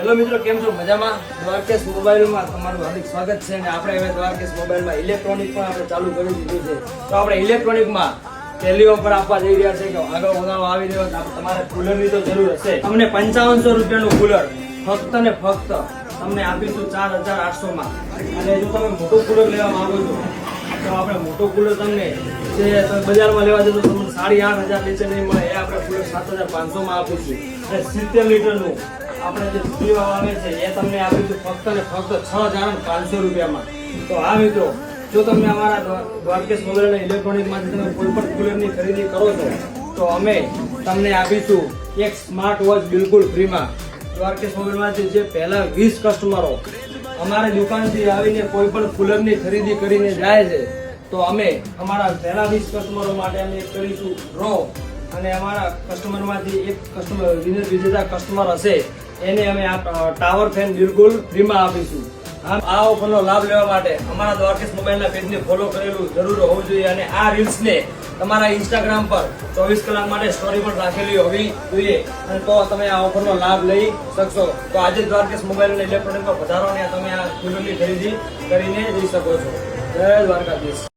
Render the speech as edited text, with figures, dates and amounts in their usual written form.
Hello મિત્રો, કેમ છો? મજામાં? દ્વારકેશ મોબાઈલમાં તમારું હાર્દિક સ્વાગત છે. અને આપણે હવે દ્વારકેશ મોબાઈલમાં ઇલેક્ટ્રોનિક પણ આપણે ચાલુ કરી દીધું છે. તો આપણે ઇલેક્ટ્રોનિકમાં પહેલી ઓફર આપવા જઈ રહ્યા છે કે આગળ ઉનાળો આવી રહ્યો છે, તમારે કુલરની તો જરૂર હશે. તમને 5500 રૂપિયાનું કુલર ફક્ત ને ફક્ત તમને આપીશું 4800 માં. અને જો તમે મોટું કુલર લેવા માંગો છો તો આપણે મોટું કુલર તમને જે બજારમાં લેવા જતો તમને 8500 નીચે નહીં મળે. એ આપણે કુલર 7500 માં આપીશું. અને 70 લીટરનું આપણે જે પીવા આવે છે એ તમને આપીશું ફક્ત ને ફક્ત 6500 રૂપિયામાં. તો આ મિત્રો, જો તમે અમારા દ્વારકેશ મોબાઈલ અને ઇલેક્ટ્રોનિકમાંથી તમે કોઈ પણ કુલરની ખરીદી કરો છો તો અમે તમને આપીશું એક સ્માર્ટ વોચ બિલકુલ ફ્રીમાં. દ્વારકેશ મોબાઈલમાંથી જે પહેલા 20 કસ્ટમરો અમારી દુકાનથી આવીને કોઈ પણ કુલરની ખરીદી કરીને જાય છે તો અમે અમારા પહેલા 20 કસ્ટમરો માટે અમે કરીશું ડ્રો. અને અમારા કસ્ટમરમાંથી એક કસ્ટમર વિજેતા કસ્ટમર હશે એને અમે આ ટાવર ફેન બિલકુલ ફ્રીમાં આપીશું. આ ઓફરનો લાભ લેવા માટે અમારા દ્વારકેશ મોબાઈલના પેજને ફોલો કરેલું જરૂર હોવું જોઈએ. અને આ રીલ્સને તમારા ઇન્સ્ટાગ્રામ પર 24 કલાક માટે સ્ટોરી પણ રાખેલી હોવી જોઈએ. અને તો તમે આ ઓફરનો લાભ લઈ શકશો. તો આજે દ્વારકેશ મોબાઈલ અને ઇલેક્ટ્રોનિકમાં પધારો અને તમે આ કુલરની ખરીદી કરીને જઈ શકો છો. જય દ્વારકાધીશ.